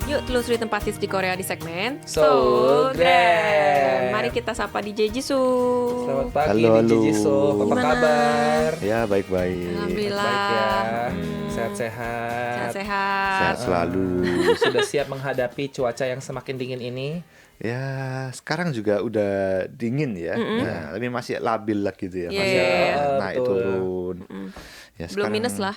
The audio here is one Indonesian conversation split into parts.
Yuk telusuri tempat hits di Korea di segmen Soulgram. Mari kita sapa DJ Jisoo. Selamat pagi Halo, DJ halo. Jisoo. Apa Gimana? kabar? Ya baik-baik. Alhamdulillah. Baik ya. Hmm. Sehat-sehat. Sehat-sehat. Sehat selalu. Sudah siap menghadapi cuaca yang semakin dingin ini? Ya sekarang juga udah dingin ya. Nah, tapi masih labil lah gitu ya. Iya, Masih iya, iya. naik Betul. turun. Ya, Belum sekarang- minus lah.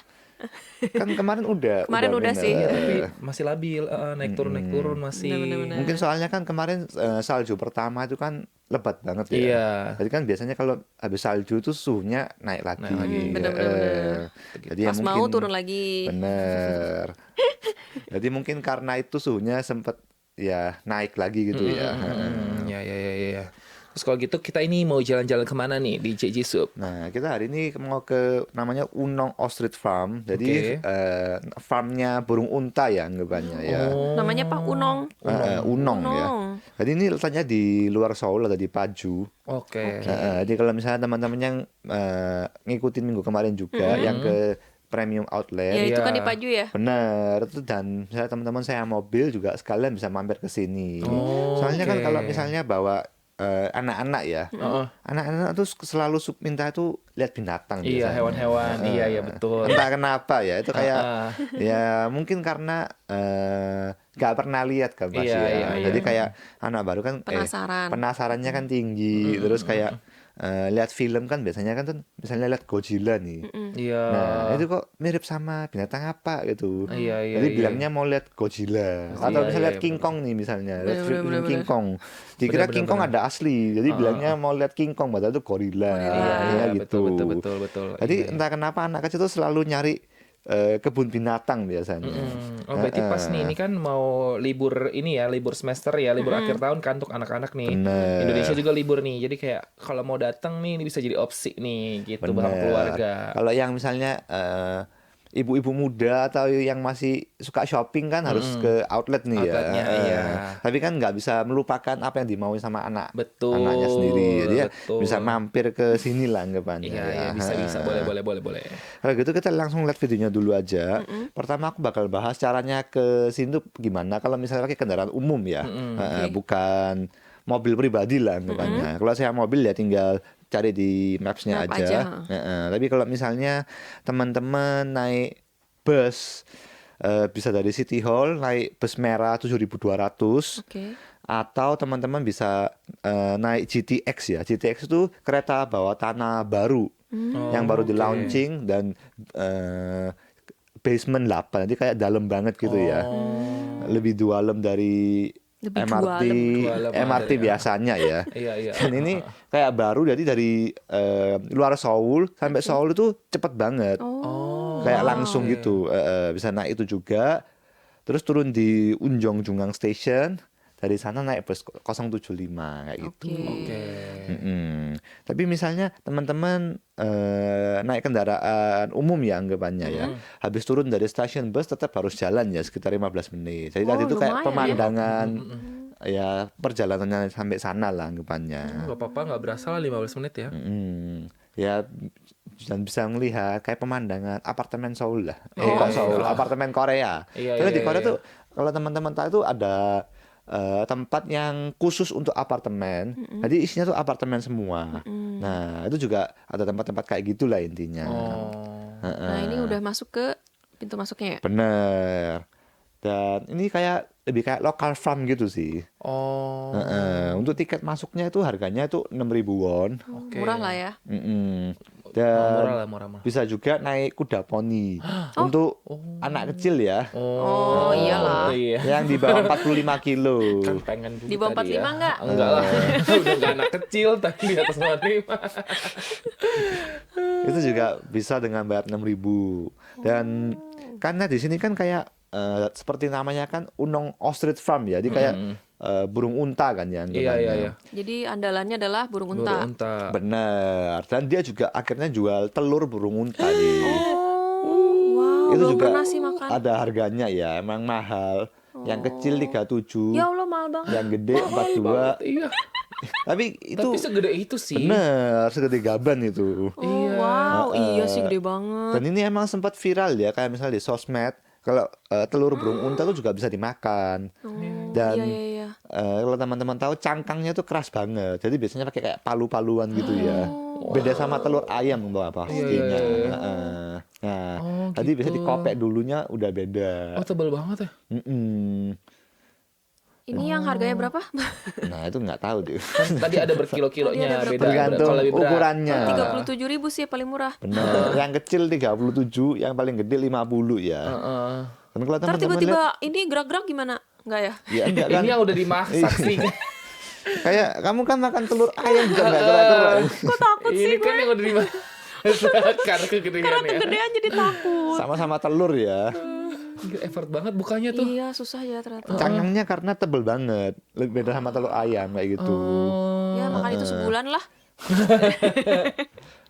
Kan kemarin udah. Kemarin udah minus. sih. Tapi masih labil, naik turun masih. Benar-benar. Mungkin soalnya kan kemarin salju pertama itu kan lebat banget ya. Iya. Jadi kan biasanya kalau habis salju itu suhunya naik lagi. Naik lagi. Benar-benar. Jadi ya Pas mau mungkin turun lagi. bener. Jadi mungkin karena itu suhunya sempet ya naik lagi gitu ya. Ya. Terus kalau gitu kita ini mau jalan-jalan kemana nih di JJ Sub? Nah, kita hari ini mau ke namanya Unong Ostrich Farm. Jadi farmnya burung unta ya anggapannya ya. Namanya Pak Unong. Unong ya. Unong. Jadi ini letaknya di luar Seoul, ada di Paju. Oke. Jadi kalau misalnya teman-teman yang ngikutin minggu kemarin juga yang ke premium outlet. Ya itu Iya. kan di Paju ya. Bener itu, dan misalnya teman-teman saya mobil juga sekalian bisa mampir ke sini. Soalnya kan oke. kalau misalnya bawa anak-anak ya, anak-anak tuh selalu minta itu lihat binatang. Iya, biasanya. hewan-hewan. Iya, betul. Entah kenapa ya, itu kayak ya mungkin karena nggak pernah lihat kan pasti Iya, ya. iya. Jadi kayak anak baru kan Penasaran. penasarannya kan tinggi, terus kayak lihat film kan biasanya kan tuh misalnya lihat Godzilla nih. Iya. Nah, itu kok mirip sama binatang apa gitu. Iya, Jadi iya. bilangnya mau lihat Godzilla. Atau misalnya lihat iya, King Kong nih misalnya. Lihat film Bener-bener. King Kong. Dikira Bener-bener. King Kong ada asli. Jadi bilangnya mau lihat King Kong, padahal itu gorila. Iya, Ya, gitu. betul. Jadi Iya. entah kenapa anak kecil tuh selalu nyari kebun binatang biasanya. Oh, berarti pas nih, ini kan mau libur ini ya, libur semester ya, libur akhir tahun kan untuk anak-anak nih. Bener. Indonesia juga libur nih, jadi kayak kalau mau datang nih, ini bisa jadi opsi nih, gitu Bener. bareng keluarga. Kalau yang misalnya ibu-ibu muda atau yang masih suka shopping kan harus ke outlet nih ya. Outletnya, iya. Tapi kan nggak bisa melupakan apa yang dimauin sama Betul, anaknya sendiri. Jadi ya betul. bisa mampir ke sini lah anggapannya. Iya, ya. bisa, boleh. Kalau gitu kita langsung lihat videonya dulu aja. Pertama aku bakal bahas caranya ke sini tuh gimana kalau misalnya pakai kendaraan umum ya. Bukan mobil pribadi lah anggapannya. Kalau saya mobil ya tinggal cari di maps-nya Map aja. aja. Tapi kalau misalnya teman-teman naik bus bisa dari City Hall naik bus merah 7.200. Oke. Atau teman-teman bisa naik GTX ya. GTX itu kereta bawah tanah baru yang baru di launching dan basement 8. Jadi kayak dalam banget gitu ya. Lebih dalam dari Lebih MRT dalam MRT dari- biasanya ya. Iya. Dan ini kayak baru, jadi dari luar Seoul sampai Seoul itu cepet banget. Oh, Kayak langsung gitu. Bisa naik itu juga. Terus turun di Unjong-Jungang Station. Dari sana naik bus 075 kayak gitu. Oke. Tapi misalnya teman-teman naik kendaraan umum ya anggapannya ya. Habis turun dari stasiun bus tetap harus jalan ya sekitar 15 menit. Jadi tadi itu kayak lumayan ya. pemandangan ya perjalanannya sampai sana lah anggapannya. Gak apa-apa, gak berasa lah 15 menit ya. Ya dan bisa melihat kayak pemandangan apartemen Seoul lah. Kok Seoul, apartemen Korea. Iya, Soalnya iya, di Korea iya. tuh kalau teman-teman tahu itu ada tempat yang khusus untuk apartemen. Jadi isinya tuh apartemen semua. Nah, itu juga ada tempat-tempat kayak gitulah intinya. Nah ini udah masuk ke pintu masuknya ya. Bener. Dan ini kayak lebih kayak local farm gitu sih. Oh, Untuk tiket masuknya itu harganya itu 6.000 won. oke. Murah lah ya. Dan Murah. bisa juga naik kuda poni untuk anak kecil ya, Oh iyalah. Iya. yang di bawah 45 kilo. Kan pengen juga Di bawah tadi 45 enggak? Enggak lah. Udah enggak anak kecil tapi di atas 45. Itu juga bisa dengan bayar 6.000. Dan karena di sini kan kayak seperti namanya kan Unong Ostrich Farm ya, jadi kayak burung unta kan ya. Iya. Jadi andalannya adalah burung Burung unta. unta. Bener. Dan dia juga akhirnya jual telur burung unta nih. Wow, Itu belum juga pernah sih makan. ada harganya ya, emang mahal. Yang kecil 37, Ya Allah mahal banget. yang gede 42. Iya. Tapi itu Tapi segede itu sih. bener, segede gaban itu. Oh, wow, iya sih gede banget. Dan ini emang sempat viral ya, kayak misalnya di sosmed, Kalau telur burung unta tuh juga bisa dimakan. Oh, Dan iya iya iya. kalau teman-teman tahu cangkangnya tuh keras banget. Jadi biasanya pakai kayak palu-paluan gitu ya. Beda sama telur ayam pastinya. Heeh. Nah, Oh, tadi bisa gitu. dikopek dulunya udah beda. Oh, tebal banget ya. Mm-mm. Ini yang harganya berapa? Nah, itu nggak tahu deh. Kan tadi ada berkilo-kilonya, Tadi ada berapa? beda. Tergantung Kalau lebih berat. ukurannya. 37.000 sih paling murah. Benar. Yang kecil 37, yang paling gede 50 ya. Heeh. Dan kalau Ntar teman-teman tiba-tiba lihat, ini gerak-gerak gimana? Enggak ya? ya enggak kan. Ini yang udah dimasak sih. Kayak kamu kan makan telur ayam juga enggak gerak-gerak. Kok takut sih Ini kan gue? yang udah dimasak. Karena kegedean Karena ya. kegedean jadi takut. Sama-sama telur ya. Gila, effort banget bukanya tuh. Iya, susah ya ternyata. Cangkangnya karena tebel banget. Lebih beda sama telur ayam kayak gitu. Oh. Ya makan itu sebulan lah.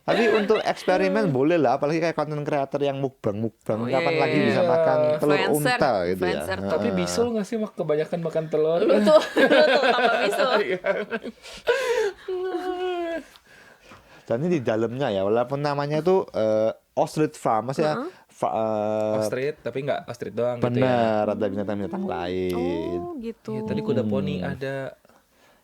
Tapi untuk eksperimen boleh lah, apalagi kayak konten creator yang mukbang-mukbang. Oh, iya, Kapan iya, lagi iya. bisa makan telur Influencer, unta gitu ya. influencer. Tapi bisul nggak sih kebanyakan makan telur? Lu tuh tambah bisul. Dan ini di dalamnya ya, walaupun namanya itu ostrich farm, maksudnya Ostrich, tapi nggak ostrich doang gitu ya. benar ada binatang-binatang lain. Oh, gitu. Iya, tadi kuda poni ada.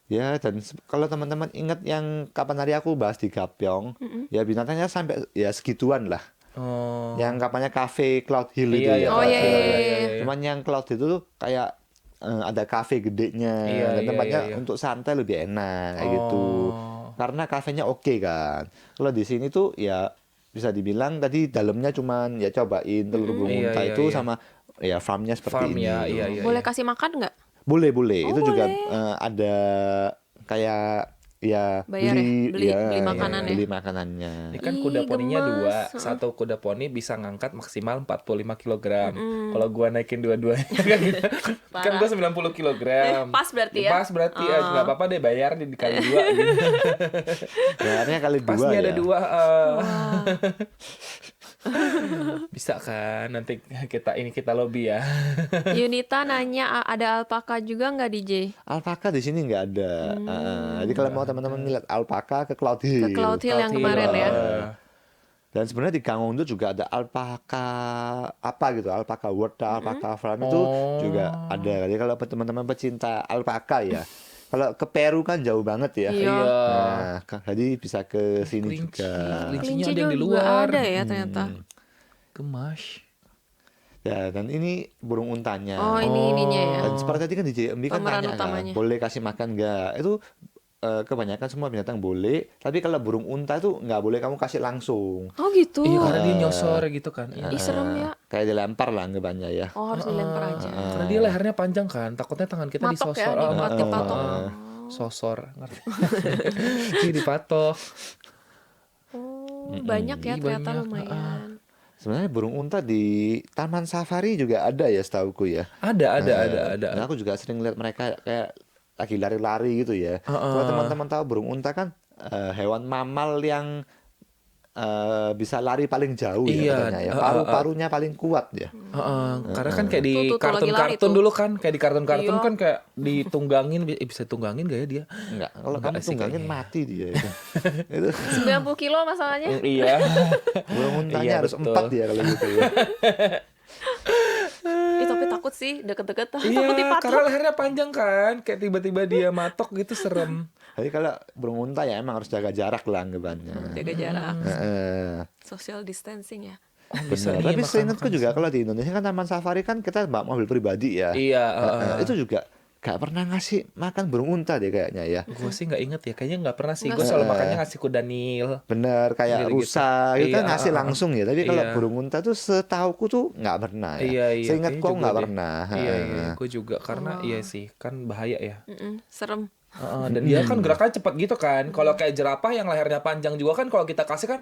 Ya, dan kalau teman-teman ingat yang kapan hari aku bahas di Gapyong, ya binatangnya sampai ya segituan lah. Oh. Yang kapannya Cafe Cloud Hill itu ya. Oh, Cloud iya, Hill. iya, iya. Cuman yang Cloud itu tuh kayak ada cafe gedenya, Iya, dan iya, tempatnya iya. untuk santai lebih enak kayak gitu. Oh. Karena kafenya oke kan. Kalau di sini tuh ya bisa dibilang tadi dalamnya cuman ya cobain telur burung Iya, unta iya, itu iya. sama ya farmnya seperti Farm ini. ya, iya, iya. Boleh kasih makan nggak? Boleh, boleh. Oh, Itu juga boleh. ada kayak ya Bayar ya? Beli makanan ya? beli makanannya. Ini kan Ih, kuda poninya gemes. 2. Satu kuda poni bisa ngangkat maksimal 45 kg. Kalau gua naikin dua-duanya kan gitu. Kan gua 90 kg. Pas berarti ya? Pas berarti ya nggak apa-apa deh bayar dikali 2 gitu. Bayarnya kali Pas dua nih ada ya. 2. Bisa kan nanti kita lobby ya. Yunita nanya ada alpaka juga nggak DJ? Alpaka di sini nggak ada. Jadi kalau mau teman-teman lihat alpaka ke Cloud Hill. Ke Cloud Hill yang Cloud kemarin Hill, ya. Dan sebenarnya di Gangwon itu juga ada alpaka apa gitu, alpaka world, alpaka farm itu juga ada. Jadi kalau teman-teman pecinta alpaka ya, kalau ke Peru kan jauh banget ya. Iya. Nah, jadi bisa ke sini Kelinci. juga. Kelincinya Kelinci ada yang di juga luar. ada ya ternyata. Gemas. Ya, dan ini burung untanya. Oh, ini ininya ya. Dan seperti tadi kan di JMB kan Pemeran tanya kan, utamanya. boleh kasih makan nggak? Itu kebanyakan semua binatang boleh, tapi kalau burung unta itu nggak boleh kamu kasih langsung. Oh gitu. Iya karena dia nyosor gitu kan. Iya. Ih, serem ya. Kayak dilempar lah anggapannya ya. Oh, harus dilempar aja. Karena dia lehernya panjang kan, takutnya tangan kita Matok disosor. ya, matok. dipatok. Sosor, ngerti? Jadi dipatok. Oh, banyak ya Ih, ternyata banyak. lumayan. Sebenarnya burung unta di Taman Safari juga ada ya setauku ya. Ada. Dan aku juga sering lihat mereka kayak lagi lari-lari gitu ya. Kalau teman-teman tahu burung unta kan hewan mamal yang bisa lari paling jauh ya Iya, katanya ya. Paru-parunya paling kuat ya. Karena kan kayak di Tuh, lagi lari kartun-kartun tuh. dulu kan, kayak di kartun-kartun Iya. kan kayak ditunggangin, bisa tunggangin gak ya dia? Enggak, kalau Enggak kamu sih tunggangin kayaknya. mati dia itu. Itu 90 kilo masalahnya. Iya. burung untanya Iya, harus betul. 4 ya kalau gitu ya. Tapi takut sih deket-deket takut Iya, dipatok. karena lehernya panjang kan, kayak tiba-tiba dia matok gitu serem. Jadi kalau burung unta ya emang harus jaga jarak lah anggapannya. Jaga jarak. Heeh. Social distancing ya. Bisa Benar. nih Tapi makan- seingatku juga kalau di Indonesia kan taman safari kan kita bawa mobil pribadi ya. Iya, Itu juga gak pernah ngasih makan burung unta deh kayaknya ya. gue sih nggak inget ya, kayaknya nggak pernah sih. Nggak Gue sih. selalu makannya ngasih kuda Nil. Bener kayak Gitu-gitu. rusa gitu kan Iya, ngasih langsung ya. Tapi kalau Iya. burung unta tuh setauku tuh nggak pernah ya. Iya. Seingatku kayaknya juga nggak deh. pernah. Iya, Heeh. gue juga karena iya sih, kan bahaya ya. Serem. Dan dia kan gerakannya cepat gitu kan. Kalau kayak jerapah yang lehernya panjang juga kan, kalau kita kasih kan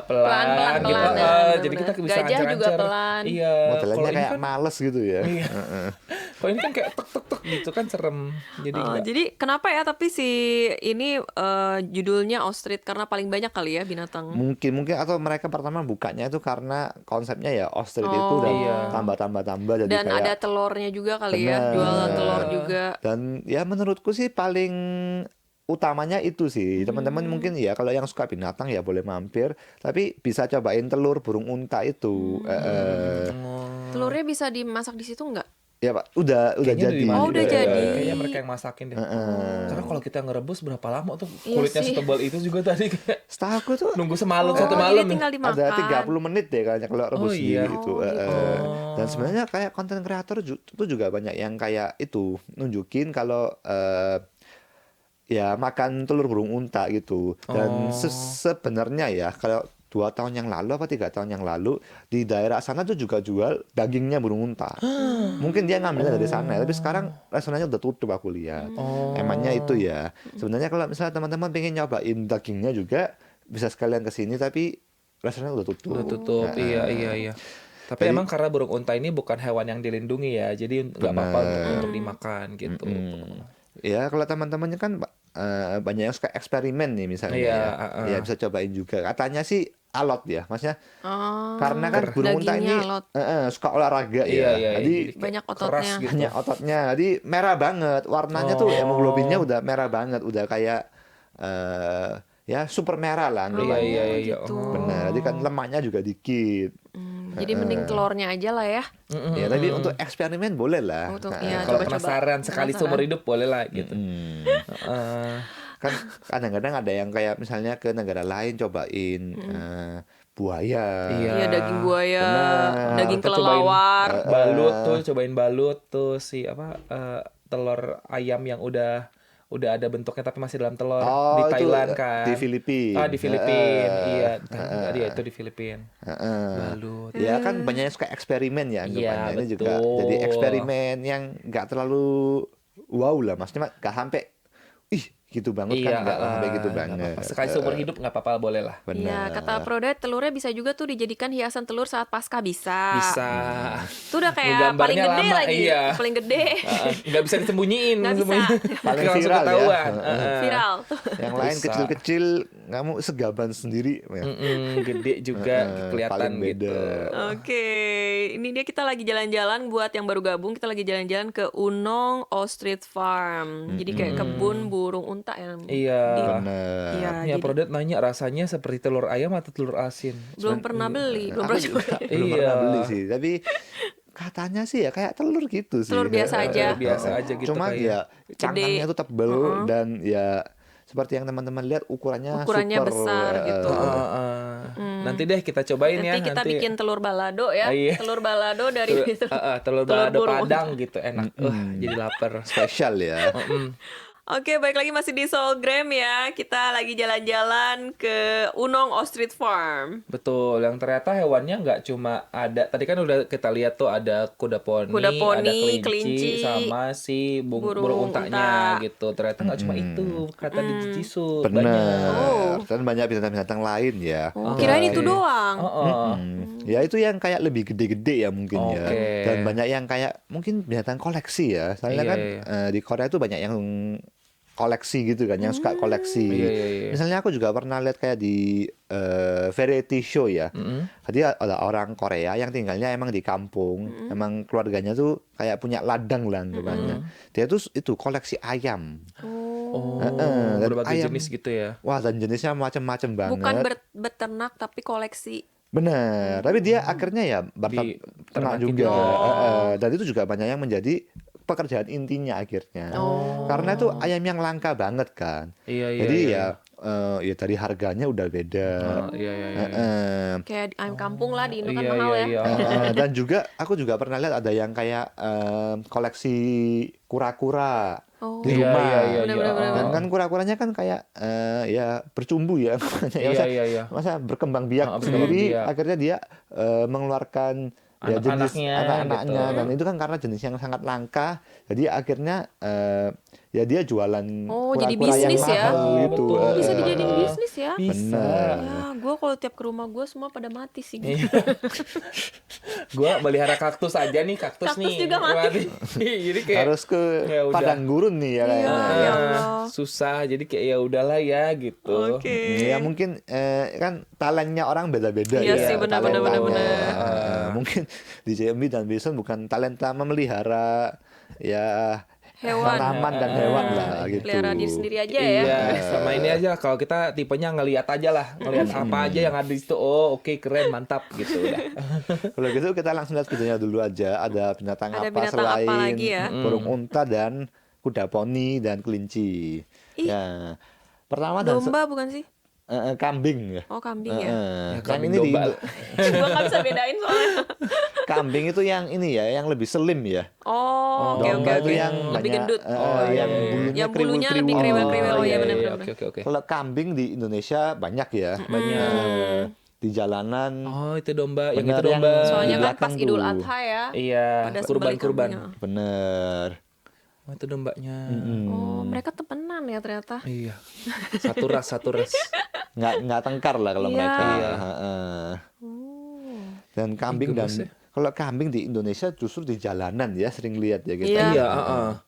pelan gitu. Pelan-pelan, ya, Jadi kita benar-benar. bisa Gajah juga ancer-ancer. pelan. Iya. Modelnya Kalau ini kayak kan, males gitu ya. iya. Kalau ini kan kayak tek tek tek gitu kan serem. Jadi enggak. Jadi kenapa ya tapi si ini judulnya ostrich karena paling banyak kali ya binatang. Mungkin atau mereka pertama bukanya itu karena konsepnya ya ostrich itu dan Iya. tambah jadi Dan kayak ada telurnya juga kali ya, Bener. jualan telur juga. Dan ya menurutku sih paling utamanya itu sih. Teman-teman mungkin ya kalau yang suka binatang ya boleh mampir, tapi bisa cobain telur burung unta itu. Telurnya bisa dimasak di situ nggak? Ya Pak, udah Kayaknya jadi. Oh, udah jadi. Kayaknya mereka yang masakin deh. Karena kalau kita ngerebus berapa lama tuh Iya kulitnya sih. setebal itu juga tadi kayak Setahu aku tuh nunggu semalam Oh, satu jadi malam. tinggal ada dimakan. 30 menit deh kayaknya kalau rebus Oh, iya. sendiri itu. Oh, gitu. Dan sebenarnya kayak konten kreator itu juga banyak yang kayak itu nunjukin kalau ya makan telur burung unta gitu. Dan sebenarnya ya kalau 2 tahun yang lalu apa 3 tahun yang lalu di daerah sana tuh juga jual dagingnya burung unta. Mungkin dia ngambilnya dari sana, tapi sekarang restorannya udah tutup aku lihat. Emangnya itu ya. Sebenarnya kalau misalnya teman-teman pengen nyobain dagingnya juga bisa sekalian ke sini, tapi restorannya udah tutup. Udah tutup. Iya. Tapi Jadi- emang karena burung unta ini bukan hewan yang dilindungi ya, jadi nggak apa-apa untuk dimakan gitu. Ya kalau teman-temannya kan banyak yang suka eksperimen nih misalnya Iya, ya. Ya bisa cobain juga. Katanya sih alot ya, maksudnya Oh, karena kan burung unta ini dagingnya alot. suka olahraga ya. Iya. Jadi kayak Banyak keras ototnya. gitu. banyak ototnya, jadi merah banget. Warnanya tuh hemoglobinnya udah merah banget, udah kayak ya super merah lah anggapannya. Iya. gitu. Benar. Jadi kan lemaknya juga dikit. Jadi mending telurnya aja lah ya. Ya, tapi untuk eksperimen boleh lah. Untuk Nah, iya, Kalau coba-coba. penasaran sekali seumur hidup boleh lah gitu. Heeh. Kan kadang-kadang ada yang kayak misalnya ke negara lain cobain buaya. Iya. Iya, daging buaya, Benar. daging Atau cobain kelelawar. cobain balut tuh si apa telur ayam yang udah ada bentuknya tapi masih dalam telur di itu Thailand kan. di Filipina. Di Filipina. Iya, dia itu di Filipina. Balut. Ya kan banyak yang suka eksperimen ya anggapannya. Ini juga betul. jadi eksperimen yang nggak terlalu wow lah, maksudnya nggak sampai gitu banget kan, nggak sampai gitu nggak banget. apa-apa. Sekali seumur hidup nggak apa-apa, boleh lah. Iya, Benar. kata Prodet telurnya bisa juga tuh dijadikan hiasan telur saat pasca bisa. Bisa. Itu udah kayak paling Gambarnya gede lama, lagi. iya. Paling gede. Nggak bisa disembunyiin. Nggak bisa. Paling Langsung viral ya. ketahuan. Viral tuh. Yang lain Bisa. kecil-kecil kamu segaban sendiri. Ya. Gede juga kelihatan paling beda. gitu. Oke, ini dia kita lagi jalan-jalan buat yang baru gabung, kita lagi jalan-jalan ke Unong Ostrich Farm. Jadi kayak kebun burung unta yang Iya. Benar. Iya, Ya, jadi Prodet nanya rasanya seperti telur ayam atau telur asin? belum pernah beli, belum pernah coba. Belum Iya. pernah beli sih, tapi katanya sih ya kayak telur gitu sih. Telur biasa aja. Biasa aja gitu Cuma kayak. ya cangkangnya tuh tebel dan ya seperti yang teman-teman lihat ukurannya Ukurannya super, besar gitu. Nanti deh kita cobain ya. Nanti kita bikin telur balado ya. Iya. Telur balado dari telur balado burung. Padang gitu enak. Jadi lapar. spesial ya. Oke, balik lagi masih di Soulgram ya. Kita lagi jalan-jalan ke Unong Ostrich Farm. Betul, yang ternyata hewannya nggak cuma ada, tadi kan udah kita lihat tuh ada kuda poni, Kuda poni, ada kelinci, sama si burung burung untanya unta. gitu. Ternyata nggak cuma itu, kata di Jisoo banyak. Benar. Dan banyak binatang-binatang lain ya. Oh, kirain itu doang. Ya itu yang kayak lebih gede-gede ya mungkin ya. Oke. Dan banyak yang kayak mungkin binatang koleksi ya. Soalnya Iya, kan di Korea itu banyak yang koleksi gitu kan, yang suka koleksi. Iya. Misalnya aku juga pernah lihat kayak di variety show ya. Jadi ada orang Korea yang tinggalnya emang di kampung, emang keluarganya tuh kayak punya ladang lah anggapannya. Dia tuh itu koleksi ayam. Oh, dan berbagai ayam. jenis gitu ya. Wah, dan jenisnya macam-macam banget. Bukan beternak tapi koleksi. Benar, tapi dia akhirnya ya ternak Diternakin juga. juga. Dan itu juga banyak yang menjadi pekerjaan intinya akhirnya. Karena itu ayam yang langka banget kan. Iya. Jadi ya dari harganya udah beda. Iya. Kayak ayam kampung lah di Indo kan Iya, mahal ya. iya. Dan juga aku juga pernah lihat ada yang kayak koleksi kura-kura Oh. di rumah. Iya. Bener-bener. Dan kan kura-kuranya kan kayak ya bercumbu ya. Iya. Masa berkembang biak berkembang sendiri, biak. akhirnya dia mengeluarkan ya jenis Anak-anaknya anak-anaknya gitu. dan itu kan karena jenis yang sangat langka, jadi akhirnya ya dia jualan Oh, jadi kura-kura yang bisnis ya? mahal Oh, gitu. betul. Bisa dijadiin bisnis ya. Bisa. Bener. Ya, gue kalau tiap ke rumah gue semua pada mati sih. Iya. Gua melihara kaktus aja nih, kaktus Kaktus nih. juga mati. Jadi kayak Harus ke ya udah. padang gurun nih ya kayaknya. ya Allah. susah. Jadi kayak ya udahlah ya gitu. Oke. Ya mungkin kan talentnya orang beda-beda Iya ya. sih, benar-benar, talentanya. benar-benar. Mungkin di JMB dan Bison bukan talenta memelihara ya Hewan. tanaman dan hewan lah gitu. Pelihara diri sendiri aja ya. Iya, sama ini aja kalau kita tipenya ngelihat aja lah, ngelihat apa aja yang ada di situ. Oh, oke, keren, mantap gitu udah. Kalau gitu kita langsung lihat videonya dulu aja. Ada binatang Ada apa binatang apa selain lagi ya? burung unta dan kuda poni dan kelinci. Ya. Pertama dan Domba bukan sih? kambing ya. Oh, kambing ya. Ya, Yang kambing ini di domba. Gua nggak bisa bedain soalnya. kambing itu yang ini ya, yang lebih slim ya. Oh, oke oke Domba itu oke. yang Lebih banyak, gendut. yang iya. bulunya Yang bulunya lebih kriwil-kriwil. kriwil-kriwil. Oh, iya, benar, benar. Oke. Kalau kambing di Indonesia banyak ya. Banyak. Di jalanan. Oh, itu domba, yang Bener, itu domba. yang- Soalnya di kan pas belakang Idul tuh. Adha ya. Iya, Pada sembelih kurban-kurban. kambingnya. Bener. Oh, itu dombanya. Oh, mereka temenan ya ternyata. Iya. Satu ras. Nggak tengkar lah kalau Iya. mereka. Iya. Heeh. Oh. Dan kambing gemes ya. kalau kambing di Indonesia justru di jalanan ya sering lihat ya kita. Iya. Iya,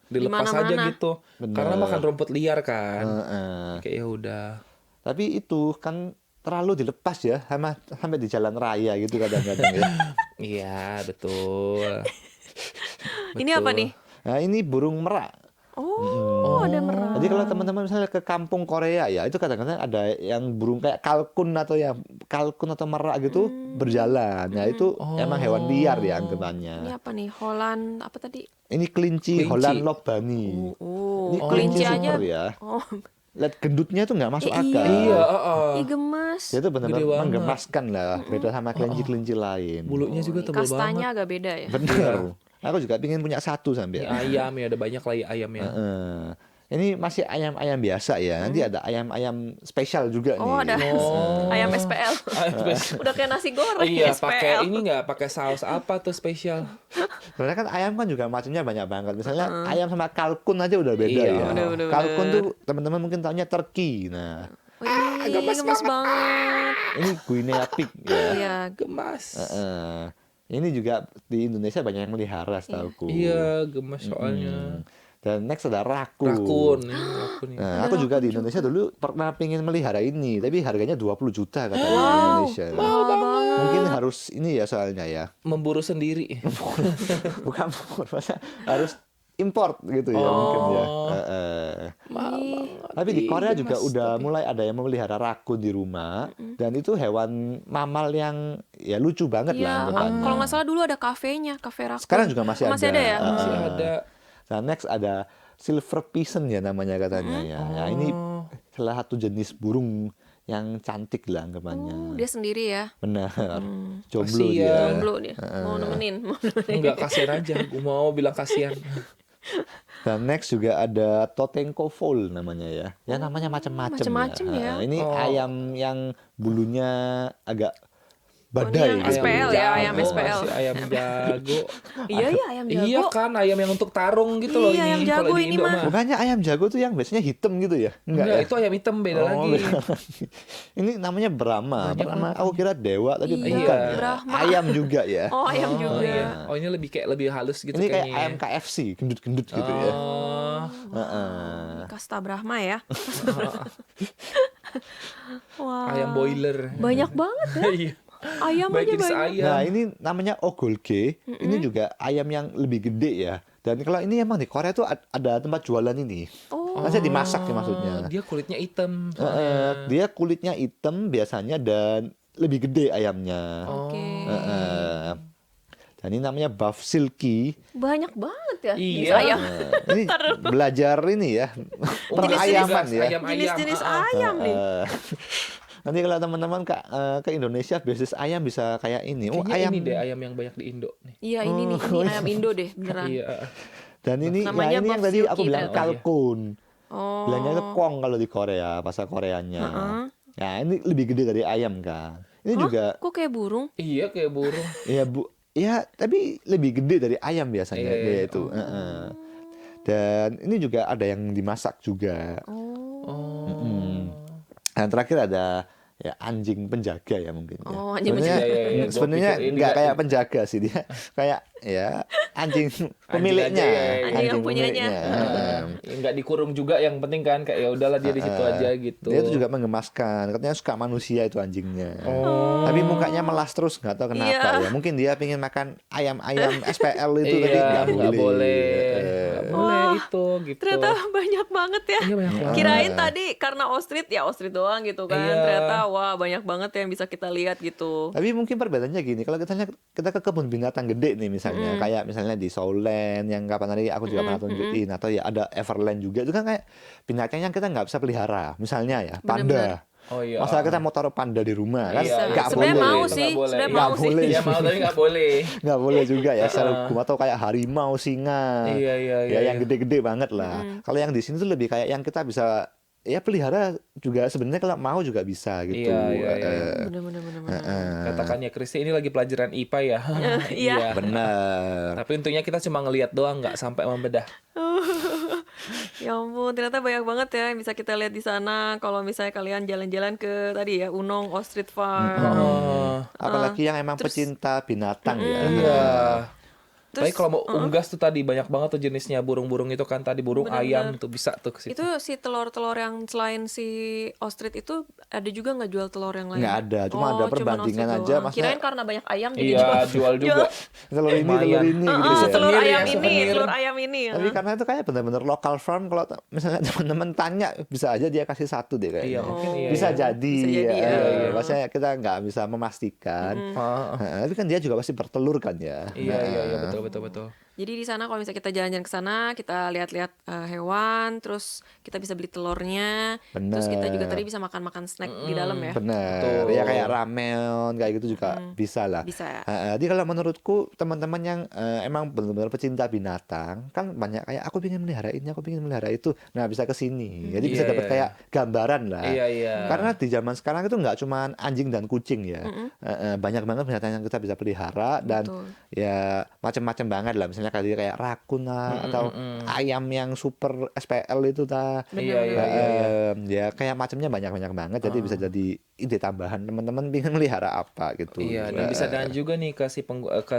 dilepas Di aja mana-mana. gitu. Bener. Karena makan rumput liar kan. Heeh. Kayak ya udah. Tapi itu kan terlalu dilepas ya sampai di jalan raya gitu kadang-kadang ya. Iya, betul. Ini apa nih? Nah, ini burung merak. Oh, ada merah. Jadi kalau teman-teman misalnya ke kampung Korea ya, itu kadang-kadang ada yang burung kayak kalkun atau merak gitu berjalan. Ya itu emang hewan liar ya Ini anggapannya. apa nih? Holland apa tadi? Ini kelinci Kelinci. Holland Lobani. Oh, Ini kelinci kelinci aja. super ya. Oh, Lihat gendutnya tuh nggak masuk akal. Iya, ih gemas. Dia tuh Gede benar-benar banget. menggemaskan lah, beda sama kelinci-kelinci lain. Bulunya juga tebal Kastanya banget. agak beda ya. Bener. Aku juga pingin punya satu sampai. Ini ayam ya, ada banyak lah ayamnya. Ini masih ayam-ayam biasa ya. Nanti ada ayam-ayam spesial juga Oh, nih. ada ayam SPL. Udah kayak nasi goreng Iya, SPL. pakai ini nggak pakai saus apa tuh spesial? Sebenarnya kan ayam kan juga macamnya banyak banget. Misalnya ayam sama kalkun aja udah beda Iya. ya. Bener. Kalkun tuh teman-teman mungkin taunya turkey. Nah, Wih, gemes banget. ini Guinea pig ya. Iya, Gemas. Ini juga di Indonesia banyak yang melihara setahuku. Iya, gemas soalnya. Dan next ada rakun. Rakun, ini rakun ini. Nah, aku juga di Indonesia dulu pernah pengen melihara ini, tapi harganya 20 juta katanya di Indonesia. mahal banget. Mungkin harus ini ya soalnya ya. Memburu sendiri. Bukan harus import gitu ya mungkin ya. Ih, Tapi di Korea juga udah mulai ada yang memelihara rakun di rumah dan itu hewan mamal yang ya lucu banget Iya, lah anggapannya. kalau nggak salah dulu ada kafenya, kafe rakun. Sekarang juga masih Masih ada. ada ya? Masih ada. Nah, next ada silver pigeon ya namanya katanya ya. Ya ini salah satu jenis burung yang cantik lah anggapannya. Oh, dia sendiri ya. Benar. Jomblo Kasian. dia. Jomblo dia. Mau nemenin. Enggak, kasihan aja. Gue mau bilang kasihan. Dan next juga ada Totenko fowl namanya ya. Ya namanya macam-macam macam-macam ya. Ini Oh. ayam yang bulunya agak Oh, ini badai. yang gitu. SPL ya, ayam jago, SPL. masih ayam jago. Iya, ayam jago. Iya kan, ayam yang untuk tarung gitu loh Iya, ayam ini. jago Kalau di ini Indo mah. mah. Bukannya ayam jago tuh yang biasanya hitam gitu ya? Enggak ya? Itu ayam hitam beda lagi. beda lagi. Ini namanya Brahma. Brahma aku kira dewa tapi Iya, bukan. ya. Brahma. Ayam juga ya. Oh, ayam Oh juga. iya. Oh ini lebih kayak lebih halus gitu Ini kayak kayaknya. ayam KFC, gendut-gendut gitu ya. Oh. Heeh. Kasta Brahma ya. Wah. Ayam boiler. Banyak banget ya. Iya. Ayam Baik aja jenis banyak. ayam. Nah, ini namanya ogolge. Ini juga ayam yang lebih gede ya. Dan kalau ini emang di Korea tuh ada tempat jualan ini. Oh. Maksudnya dimasak ya maksudnya. Dia kulitnya hitam. Dia kulitnya hitam biasanya dan lebih gede ayamnya. Oke. Dan ini namanya buff silky. Banyak banget ya jenis Iya. ayam. Ini belajar ini ya. Perayaman ya. Jenis-jenis ayam nih. Nanti kalau teman-teman ke Indonesia bisnis ayam bisa kayak ini. Oh, Kayaknya ayam. ini deh ayam yang banyak di Indo nih. Iya, ini nih, ini ayam Indo deh, beneran. Iya. Dan ini Namanya ini yang buff tadi aku silky bilang ternyata. kalkun. Oh. Bilangnya itu kong kalau di Korea, bahasa Koreanya. Nah, ini lebih gede dari ayam kan. Ini juga Kok kayak burung? Iya kayak burung. ya Bu, ya tapi lebih gede dari ayam biasanya Iya, dia iya. itu. Dan ini juga ada yang dimasak juga. Oh. Oh. Dan terakhir ada ya anjing penjaga ya mungkin ya. Oh, anjing Sebenarnya penjaga. Iya. Gua sebenarnya pikir ini nggak nggak- kayak penjaga sih dia, kayak ya anjing pemiliknya, aja ya. Anjing yang punyanya. Nggak dikurung juga, yang penting kan kayak ya udahlah dia di situ aja gitu. Dia tuh juga mengemaskan, katanya suka manusia itu anjingnya. Oh. Tapi mukanya melas terus, nggak tahu kenapa Iya. ya. Mungkin dia pengen makan ayam-ayam SPL itu, tapi Iya, nggak boleh. nggak boleh itu gitu. Ternyata banyak banget ya. Iya, banyak banget. Kirain tadi karena ostrich ya ostrich doang gitu kan. Iya. Ternyata wah banyak banget yang bisa kita lihat gitu. Tapi mungkin perbedaannya gini, kalau kita ke kebun binatang gede nih misalnya, kayak misalnya di Showland yang kapan hari aku juga pernah tunjukin, atau ya ada Everland juga, itu kan kayak binatang yang kita nggak bisa pelihara, misalnya ya panda. Bener-bener. Oh iya. Masalah kita mau taruh panda di rumah kan Bisa. nggak Sebenarnya boleh. mau Itu sih, nggak boleh. sebenarnya Nggak mau sih. boleh. Iya mau tapi nggak boleh. Nggak boleh juga ya secara hukum, atau kayak harimau, singa, Iya, iya, ya iya, yang gede-gede banget lah. Kalau yang di sini tuh lebih kayak yang kita bisa ya pelihara juga, sebenarnya kalau mau juga bisa gitu. Iya, iya, iya. Bener-bener. Katakan ya Kristi, ini lagi pelajaran IPA ya. Iya. Benar. Tapi untungnya kita cuma ngelihat doang, nggak sampai membedah. Ya ampun, ternyata banyak banget ya yang bisa kita lihat di sana. Kalau misalnya kalian jalan-jalan ke tadi ya Unong Ostrich Farm. Oh. Apalagi yang emang pecinta binatang ya. Iya. Terus, Tapi kalau mau unggas tuh tadi banyak banget tuh jenisnya, burung-burung itu kan tadi, burung ayam tuh bisa tuh ke situ. Itu si telur-telur yang selain si ostrich itu ada juga nggak jual telur yang lain? Nggak ada, cuma ada cuman perbandingan ostrich aja, doang. maksudnya- Kirain karena banyak ayam jadi Iya, jual juga. Telur ini, Lumayan. telur ini gitu ya. telur Souvenir ayam ya, ini, souvenir. telur ayam ini. Tapi karena itu kayak benar-benar local farm, kalau misalnya teman-teman tanya bisa aja dia kasih satu deh kayaknya. Iya, mungkin iya. Bisa iya. jadi, Bisa jadi, ya. Maksudnya kita nggak bisa memastikan. Ah, Tapi kan dia juga pasti bertelur kan ya. iya, iya, betul. Jadi di sana kalau misalnya kita jalan-jalan ke sana, kita lihat-lihat hewan, terus kita bisa beli telurnya, terus kita juga Bener. tadi bisa makan-makan snack di dalam ya. Bener, Betul. ya kayak ramen kayak gitu juga bisa lah. Bisa ya. Jadi kalau menurutku teman-teman yang emang benar-benar pecinta binatang, kan banyak kayak aku pengen melihara ini, aku pengen melihara itu. Nah bisa ke sini, jadi bisa Iya, dapat iya, kayak gambaran lah. Iya, iya. Karena di zaman sekarang itu nggak cuma anjing dan kucing ya, banyak banget binatang yang kita bisa pelihara dan Betul. ya macam-macam banget lah. Misalnya kayak rakun lah, atau ayam yang super SPL itu ta. Iya, iya, iya. Ya kayak macamnya banyak-banyak banget, jadi bisa jadi ide tambahan teman-teman pengen melihara apa gitu. Iya, dan bisa dan juga nih ke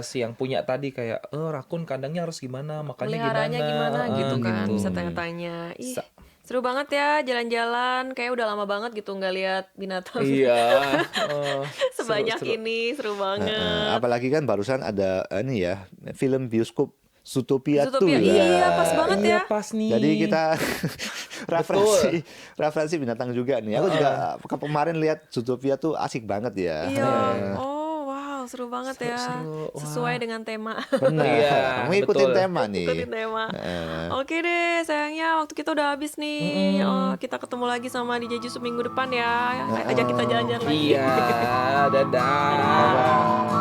si yang punya tadi kayak, rakun kandangnya harus gimana, makannya Peliharanya gimana gitu kan, gitu. bisa tanya-tanya. Ih, Sa- seru banget ya jalan-jalan, kayak udah lama banget gitu nggak lihat binatang Iya. sebanyak seru. ini, seru banget. Apalagi kan barusan ada ini ya, film bioskop Zootopia Zootopia, 2 ya. iya pas banget Iya, ya. pas nih. Jadi kita referensi binatang juga nih. Aku juga kemarin lihat Zootopia tuh asik banget ya. Iya. Oh, wow, seru banget ya. Seru. Wah. Sesuai dengan tema. Benar. Iya, Ngikutin betul. tema nih. Ikutin tema. Oke deh, sayangnya waktu kita udah habis nih. Oh, kita ketemu lagi sama DJ Jusuf minggu depan ya. Ajak kita jalan-jalan lagi. Iya, dadah.